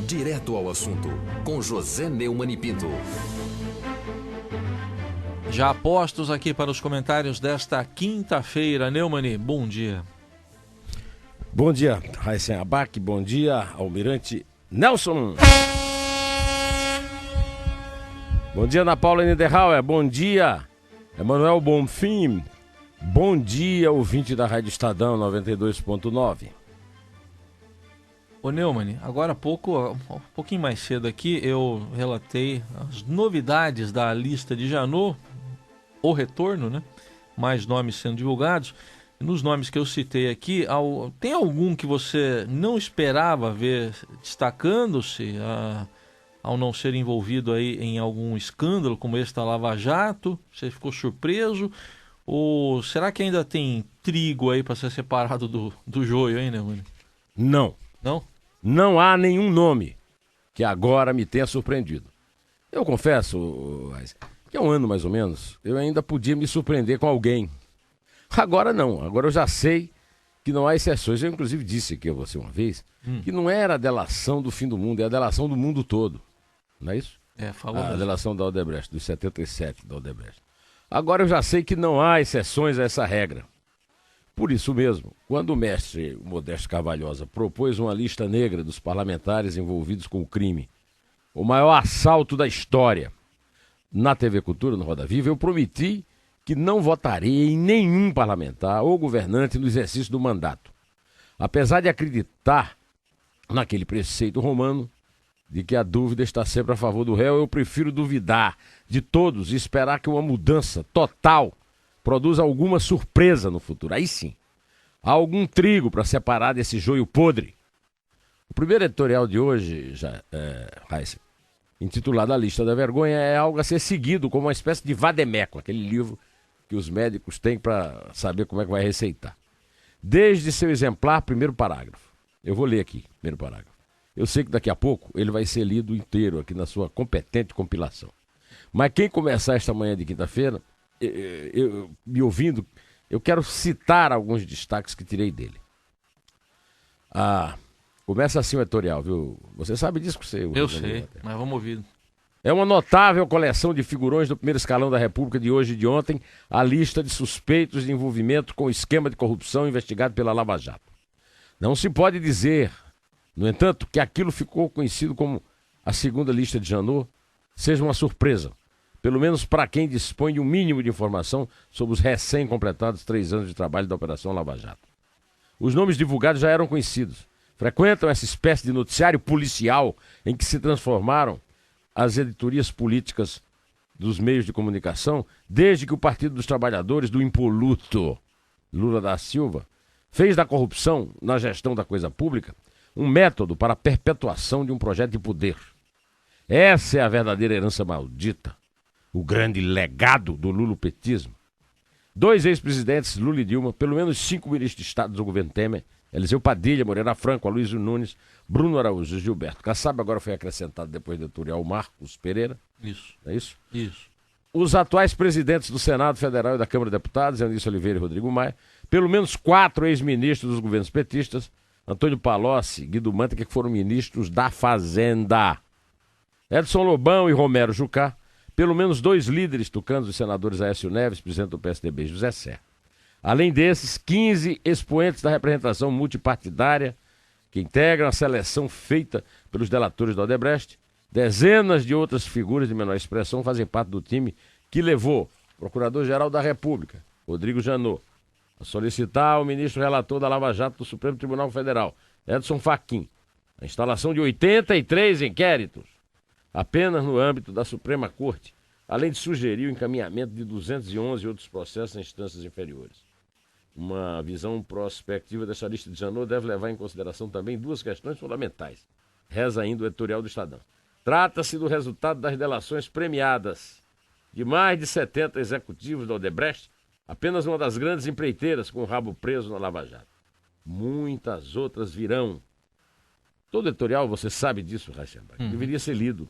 Direto ao assunto, com José Neumann e Pinto. Já postos aqui para os comentários desta quinta-feira. Neumann, bom dia. Bom dia, Raíssen Abac. Bom dia, Almirante Nelson. Bom dia, Ana Paula Niederauer. Bom dia, Emanuel Bonfim. Bom dia, ouvinte da Rádio Estadão 92.9. Ô Neumann, agora há pouco, um pouquinho mais cedo aqui, eu relatei as novidades da lista de Janot, o retorno, né? Mais nomes sendo divulgados. Nos nomes que eu citei aqui, tem algum que você não esperava ver destacando-se ao não ser envolvido aí em algum escândalo como esse da Lava Jato? Você ficou surpreso? Ou será que ainda tem trigo aí para ser separado do joio, hein, Neumann? Não. Não? Não há nenhum nome que agora me tenha surpreendido. Eu confesso, que há um ano mais ou menos, eu ainda podia me surpreender com alguém. Agora não, agora eu já sei que não há exceções. Eu inclusive disse aqui a você uma vez que não era a delação do fim do mundo, é a delação do mundo todo. Não é isso? Falou. A delação da Odebrecht, dos 77 da Odebrecht. Agora eu já sei que não há exceções a essa regra. Por isso mesmo, quando o mestre Modesto Carvalhosa propôs uma lista negra dos parlamentares envolvidos com o crime, o maior assalto da história, na TV Cultura, no Roda Viva, eu prometi que não votaria em nenhum parlamentar ou governante no exercício do mandato. Apesar de acreditar naquele preceito romano de que a dúvida está sempre a favor do réu, eu prefiro duvidar de todos e esperar que uma mudança total produza alguma surpresa no futuro. Aí sim, há algum trigo para separar desse joio podre. O primeiro editorial de hoje, Raíssa, intitulado A Lista da Vergonha, é algo a ser seguido como uma espécie de vademécum, aquele livro que os médicos têm para saber como é que vai receitar. Desde seu exemplar, primeiro parágrafo. Eu vou ler aqui, primeiro parágrafo. Eu sei que daqui a pouco ele vai ser lido inteiro aqui na sua competente compilação. Mas quem começar esta manhã de quinta-feira, me ouvindo, eu quero citar alguns destaques que tirei dele. Começa assim o editorial, viu? Você sabe disso que você... Eu sei, mas vamos ouvir. É uma notável coleção de figurões do primeiro escalão da República de hoje e de ontem, a lista de suspeitos de envolvimento com o esquema de corrupção investigado pela Lava Jato. Não se pode dizer, no entanto, que aquilo ficou conhecido como a segunda lista de Janot seja uma surpresa, pelo menos para quem dispõe de um mínimo de informação sobre os recém-completados 3 anos de trabalho da Operação Lava Jato. Os nomes divulgados já eram conhecidos. Frequentam essa espécie de noticiário policial em que se transformaram as editorias políticas dos meios de comunicação, desde que o Partido dos Trabalhadores, do impoluto Lula da Silva, fez da corrupção na gestão da coisa pública um método para a perpetuação de um projeto de poder. Essa é a verdadeira herança maldita, o grande legado do lulopetismo. 2 ex-presidentes, Lula e Dilma, pelo menos 5 ministros de Estado do governo Temer, Eliseu Padilha, Moreira Franco, Aloysio Nunes, Bruno Araújo e Gilberto Kassab, agora foi acrescentado depois do editorial Marcos Pereira. Isso. É isso? Isso. Os atuais presidentes do Senado Federal e da Câmara de Deputados, Eunice Oliveira e Rodrigo Maia, pelo menos 4 ex-ministros dos governos petistas, Antônio Palocci, Guido Mantega, que foram ministros da Fazenda. Edson Lobão e Romero Jucá, pelo menos 2 líderes tucanos, os senadores Aécio Neves, presidente do PSDB, José Serra. Além desses, 15 expoentes da representação multipartidária que integram a seleção feita pelos delatores da Odebrecht. Dezenas de outras figuras de menor expressão fazem parte do time que levou o Procurador-Geral da República, Rodrigo Janot, a solicitar ao ministro relator da Lava Jato do Supremo Tribunal Federal, Edson Fachin, a instalação de 83 inquéritos, apenas no âmbito da Suprema Corte, além de sugerir o encaminhamento de 211 outros processos em instâncias inferiores. Uma visão prospectiva dessa lista de Janot deve levar em consideração também 2 questões fundamentais. Reza ainda o editorial do Estadão. Trata-se do resultado das delações premiadas de mais de 70 executivos da Odebrecht, apenas uma das grandes empreiteiras com o rabo preso na Lava Jato. Muitas outras virão. Todo editorial, você sabe disso, Rachenbach, deveria ser lido.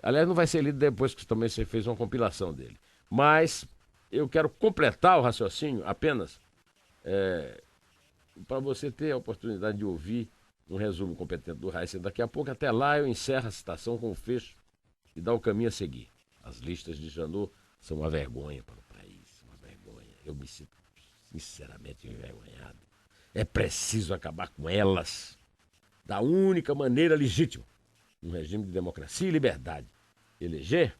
Aliás, não vai ser lido depois que também você fez uma compilação dele. Mas eu quero completar o raciocínio apenas para você ter a oportunidade de ouvir um resumo competente do Raíssa daqui a pouco. Até lá eu encerro a citação com o fecho e dá o caminho a seguir. As listas de Janot são uma vergonha para o país, uma vergonha. Eu me sinto sinceramente envergonhado. É preciso acabar com elas da única maneira legítima, um regime de democracia e liberdade. Eleger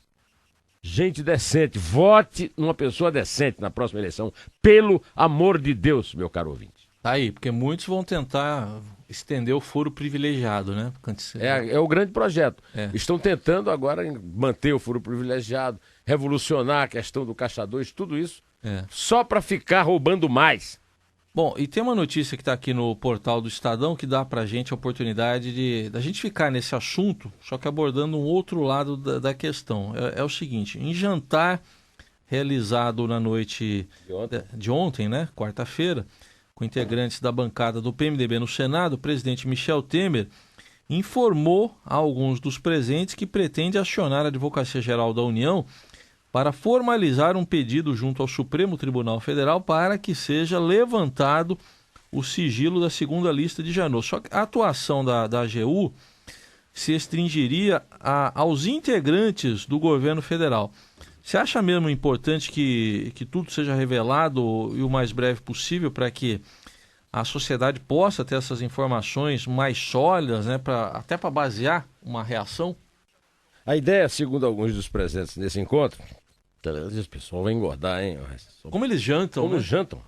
gente decente. Vote numa pessoa decente na próxima eleição, pelo amor de Deus, meu caro ouvinte. Tá aí, porque muitos vão tentar estender o foro privilegiado, né? É o grande projeto. Estão tentando agora manter o foro privilegiado, revolucionar a questão do Caixa 2, tudo isso, só para ficar roubando mais. Bom, e tem uma notícia que está aqui no portal do Estadão que dá para a gente a oportunidade da gente ficar nesse assunto, só que abordando um outro lado da questão. É o seguinte, em jantar realizado na noite de ontem, né, quarta-feira, com integrantes da bancada do PMDB no Senado, o presidente Michel Temer informou a alguns dos presentes que pretende acionar a Advocacia Geral da União para formalizar um pedido junto ao Supremo Tribunal Federal para que seja levantado o sigilo da segunda lista de Janot. Só que a atuação da AGU se restringiria aos integrantes do governo federal. Você acha mesmo importante que tudo seja revelado e o mais breve possível para que a sociedade possa ter essas informações mais sólidas, né, até para basear uma reação? A ideia, segundo alguns dos presentes nesse encontro, o pessoal vai engordar, hein? Como eles jantam, Como né? jantam.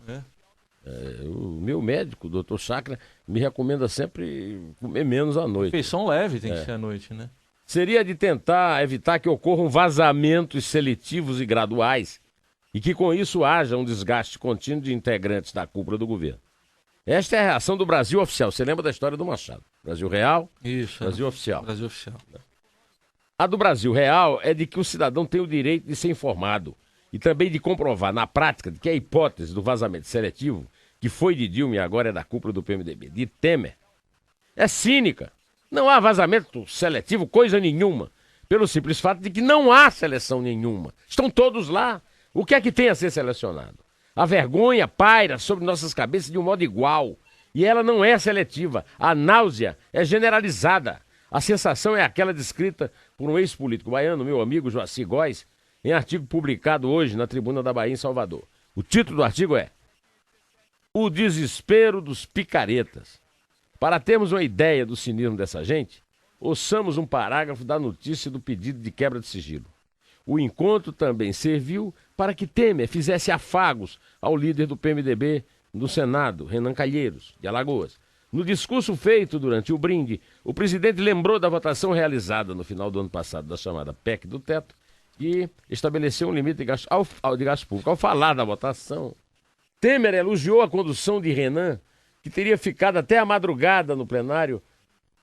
O meu médico, o doutor Chakra, me recomenda sempre comer menos à noite. Refeição leve tem que ser à noite, né? Seria de tentar evitar que ocorram vazamentos seletivos e graduais e que com isso haja um desgaste contínuo de integrantes da cúpula do governo. Esta é a reação do Brasil Oficial. Você lembra da história do Machado? Brasil Real, Isso, Brasil Oficial. Brasil Oficial. A do Brasil Real é de que o cidadão tem o direito de ser informado e também de comprovar na prática de que a hipótese do vazamento seletivo, que foi de Dilma e agora é da cúpula do PMDB, de Temer, é cínica. Não há vazamento seletivo, coisa nenhuma, pelo simples fato de que não há seleção nenhuma. Estão todos lá. O que é que tem a ser selecionado? A vergonha paira sobre nossas cabeças de um modo igual. E ela não é seletiva. A náusea é generalizada. A sensação é aquela descrita por um ex-político baiano, meu amigo Joaci Góes, em artigo publicado hoje na Tribuna da Bahia, em Salvador. O título do artigo é O Desespero dos Picaretas. Para termos uma ideia do cinismo dessa gente, ouçamos um parágrafo da notícia do pedido de quebra de sigilo. O encontro também serviu para que Temer fizesse afagos ao líder do PMDB no Senado, Renan Calheiros, de Alagoas. No discurso feito durante o brinde, o presidente lembrou da votação realizada no final do ano passado da chamada PEC do Teto, que estabeleceu um limite de gasto público. Ao falar da votação, Temer elogiou a condução de Renan, que teria ficado até a madrugada no plenário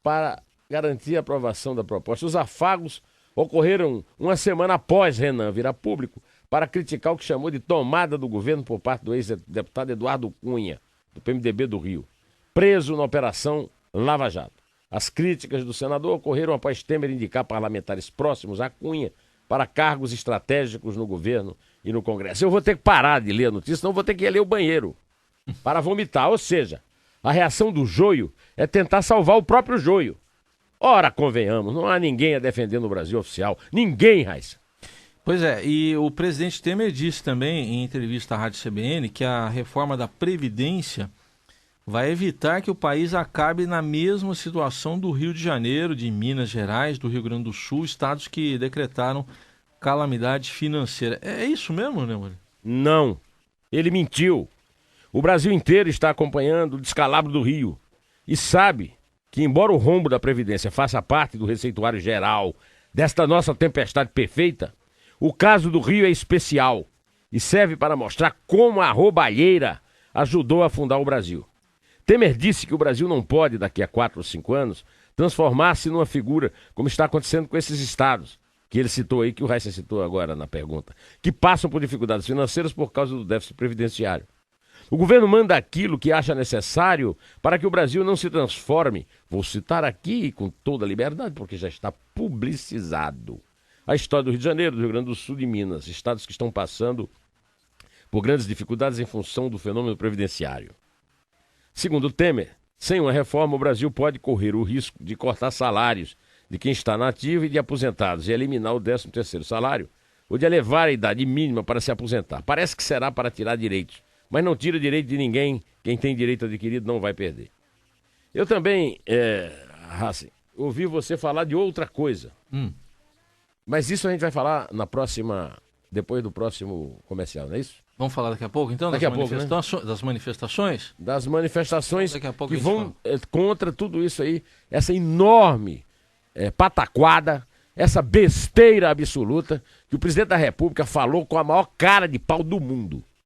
para garantir a aprovação da proposta. Os afagos ocorreram uma semana após Renan virar público para criticar o que chamou de tomada do governo por parte do ex-deputado Eduardo Cunha, do PMDB do Rio, preso na Operação Lava Jato. As críticas do senador ocorreram após Temer indicar parlamentares próximos a Cunha para cargos estratégicos no governo e no Congresso. Eu vou ter que parar de ler a notícia, senão vou ter que ir ler o banheiro para vomitar. Ou seja, a reação do joio é tentar salvar o próprio joio. Ora, convenhamos, não há ninguém a defender no Brasil Oficial. Ninguém, Raíssa. Pois é, e o presidente Temer disse também em entrevista à Rádio CBN que a reforma da Previdência vai evitar que o país acabe na mesma situação do Rio de Janeiro, de Minas Gerais, do Rio Grande do Sul, estados que decretaram calamidade financeira. É isso mesmo, né, mano? Não. Ele mentiu. O Brasil inteiro está acompanhando o descalabro do Rio e sabe que, embora o rombo da Previdência faça parte do receituário geral desta nossa tempestade perfeita, o caso do Rio é especial e serve para mostrar como a roubalheira ajudou a afundar o Brasil. Temer disse que o Brasil não pode, daqui a 4 ou 5 anos, transformar-se numa figura como está acontecendo com esses estados, que ele citou aí, que o Raíssa citou agora na pergunta, que passam por dificuldades financeiras por causa do déficit previdenciário. O governo manda aquilo que acha necessário para que o Brasil não se transforme. Vou citar aqui com toda a liberdade, porque já está publicizado. A história do Rio de Janeiro, do Rio Grande do Sul e Minas, estados que estão passando por grandes dificuldades em função do fenômeno previdenciário. Segundo Temer, Sem uma reforma, o Brasil pode correr o risco de cortar salários de quem está na ativa e de aposentados e eliminar o 13º salário, ou de elevar a idade mínima para se aposentar. Parece que será para tirar direitos, mas não tira direito de ninguém. Quem tem direito adquirido não vai perder. Eu também, Hassi, ouvi você falar de outra coisa. Mas isso a gente vai falar depois do próximo comercial, não é isso? Vamos falar daqui a pouco, então, daqui a pouco, né? Das manifestações? Das manifestações daqui a pouco que vão contra tudo isso aí, essa enorme pataquada, essa besteira absoluta que o presidente da República falou com a maior cara de pau do mundo.